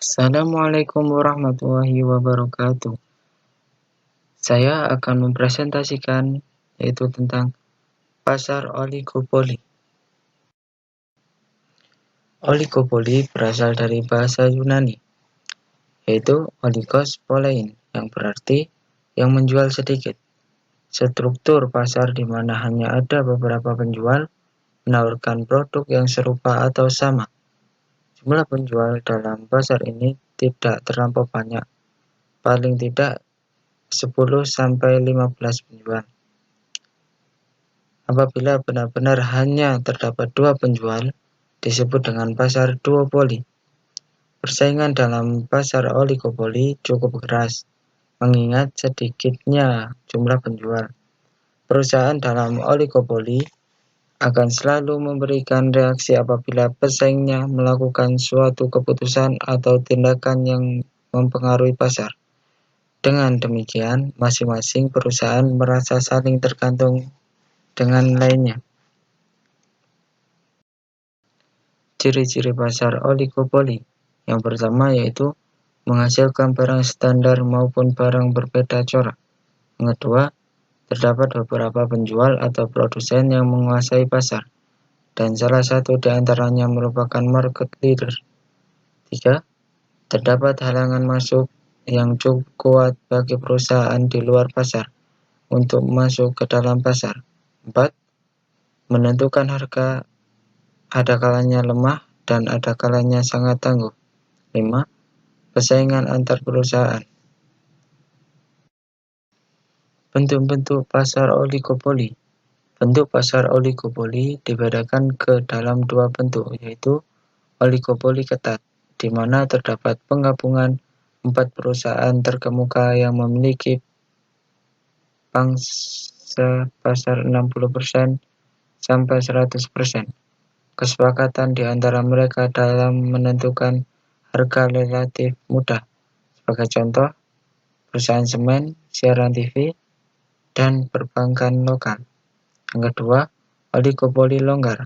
Assalamualaikum warahmatullahi wabarakatuh. Saya akan mempresentasikan yaitu tentang pasar oligopoli. Oligopoli berasal dari bahasa Yunani, yaitu oligos polein, yang berarti yang menjual sedikit. Struktur pasar di mana hanya ada beberapa penjual menawarkan produk yang serupa atau sama. Jumlah penjual dalam pasar ini tidak terlampau banyak, paling tidak 10-15 penjual. Apabila benar-benar hanya terdapat 2 penjual, disebut dengan pasar duopoli. Persaingan dalam pasar oligopoli cukup keras, mengingat sedikitnya jumlah penjual. Perusahaan dalam oligopoli akan selalu memberikan reaksi apabila pesaingnya melakukan suatu keputusan atau tindakan yang mempengaruhi pasar. Dengan demikian, masing-masing perusahaan merasa saling tergantung dengan lainnya. Ciri-ciri pasar oligopoli. Yang pertama yaitu menghasilkan barang standar maupun barang berbeda corak. Yang kedua, terdapat beberapa penjual atau produsen yang menguasai pasar, dan salah satu di antaranya merupakan market leader. 3. Terdapat halangan masuk yang cukup kuat bagi perusahaan di luar pasar untuk masuk ke dalam pasar. 4. Menentukan harga ada kalanya lemah dan ada kalanya sangat tangguh. 5. Persaingan antar perusahaan. Bentuk-bentuk pasar oligopoli. Bentuk pasar oligopoli dibedakan ke dalam 2 bentuk, yaitu oligopoli ketat, di mana terdapat penggabungan 4 perusahaan terkemuka yang memiliki pangsa pasar 60% sampai 100%. Kesepakatan di antara mereka dalam menentukan harga relatif mudah. Sebagai contoh, perusahaan semen, siaran TV, dan perbankan lokal. Yang kedua, oligopoli longgar,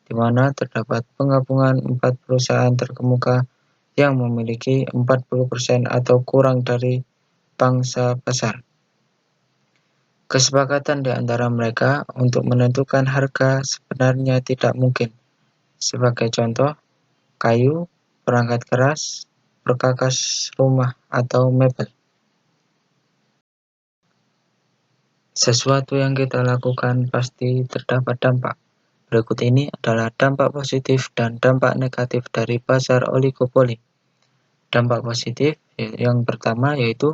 di mana terdapat penggabungan 4 perusahaan terkemuka yang memiliki 40% atau kurang dari pangsa pasar. Kesepakatan di antara mereka untuk menentukan harga sebenarnya tidak mungkin. Sebagai contoh, kayu, perangkat keras, perkakas rumah, atau mebel. Sesuatu yang kita lakukan pasti terdapat dampak. Berikut ini adalah dampak positif dan dampak negatif dari pasar oligopoli. Dampak positif yang pertama yaitu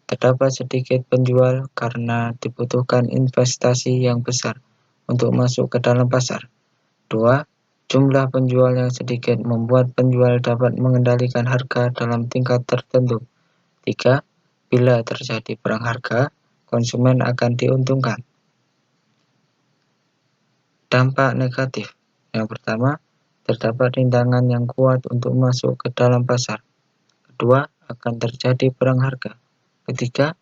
terdapat sedikit penjual karena dibutuhkan investasi yang besar untuk masuk ke dalam pasar. 2. Jumlah penjual yang sedikit membuat penjual dapat mengendalikan harga dalam tingkat tertentu. 3. Bila terjadi perang harga, konsumen akan diuntungkan. Dampak negatif. Yang pertama, terdapat rintangan yang kuat untuk masuk ke dalam pasar. Kedua, akan terjadi perang harga. Ketiga,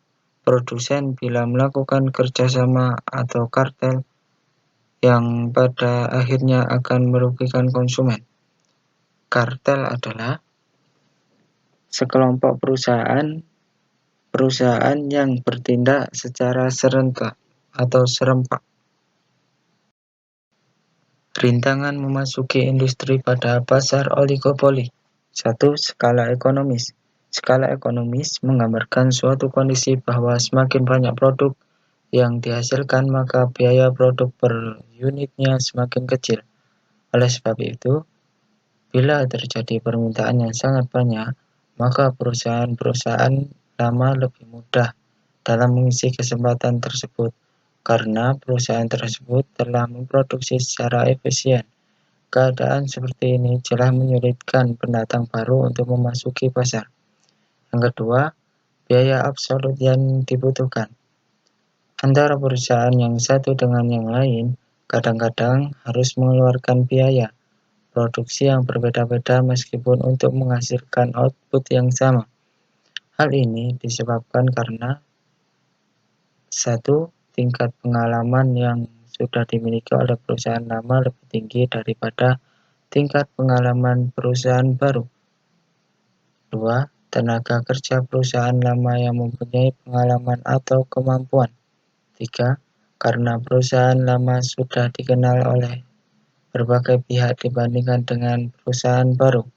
produsen bila melakukan kerjasama atau kartel yang pada akhirnya akan merugikan konsumen. Kartel adalah sekelompok perusahaan yang bertindak secara serentak atau serempak. Rintangan memasuki industri pada pasar oligopoli. 1. Skala ekonomis. Skala ekonomis menggambarkan suatu kondisi bahwa semakin banyak produk yang dihasilkan maka biaya produk per unitnya semakin kecil. Oleh sebab itu, bila terjadi permintaan yang sangat banyak, maka perusahaan-perusahaan lama lebih mudah dalam mengisi kesempatan tersebut karena perusahaan tersebut telah memproduksi secara efisien. Keadaan seperti ini jelas menyulitkan pendatang baru untuk memasuki pasar. Yang kedua, biaya absolut yang dibutuhkan. Antara perusahaan yang satu dengan yang lain, kadang-kadang harus mengeluarkan biaya produksi yang berbeda-beda meskipun untuk menghasilkan output yang sama. Hal ini disebabkan karena 1. Tingkat pengalaman yang sudah dimiliki oleh perusahaan lama lebih tinggi daripada tingkat pengalaman perusahaan baru. 2. Tenaga kerja perusahaan lama yang mempunyai pengalaman atau kemampuan. 3. Karena perusahaan lama sudah dikenal oleh berbagai pihak dibandingkan dengan perusahaan baru.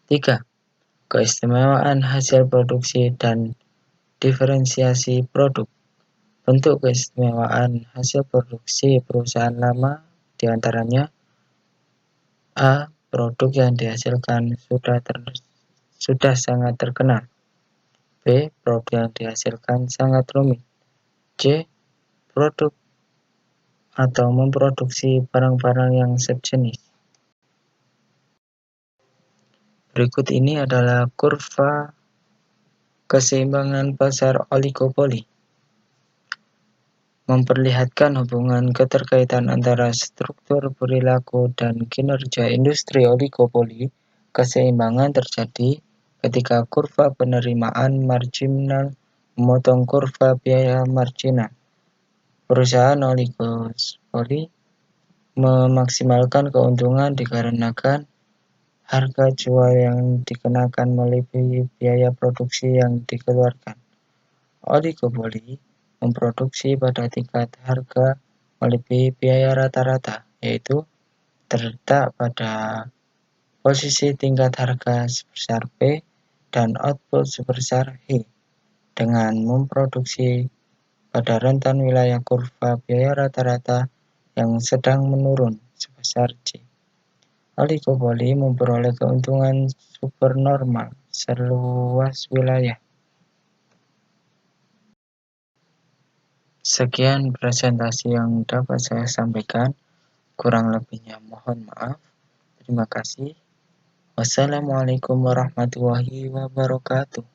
3. Keistimewaan hasil produksi dan diferensiasi produk. Bentuk keistimewaan hasil produksi perusahaan lama diantaranya: A. Produk yang dihasilkan sudah sangat terkenal. B. Produk yang dihasilkan sangat rumit. C. Produk atau memproduksi barang-barang yang sejenis. Berikut ini adalah kurva keseimbangan pasar oligopoli. Memperlihatkan hubungan keterkaitan antara struktur perilaku dan kinerja industri oligopoli. Keseimbangan terjadi ketika kurva penerimaan marginal memotong kurva biaya marginal. Perusahaan oligopoli memaksimalkan keuntungan dikarenakan harga jual yang dikenakan melebihi biaya produksi yang dikeluarkan. Oligopoli memproduksi pada tingkat harga melebihi biaya rata-rata, yaitu terletak pada posisi tingkat harga sebesar P dan output sebesar H, dengan memproduksi pada rentan wilayah kurva biaya rata-rata yang sedang menurun sebesar C. Oligopoli memperoleh keuntungan supernormal seluas wilayah. Sekian presentasi yang dapat saya sampaikan. Kurang lebihnya mohon maaf. Terima kasih. Wassalamualaikum warahmatullahi wabarakatuh.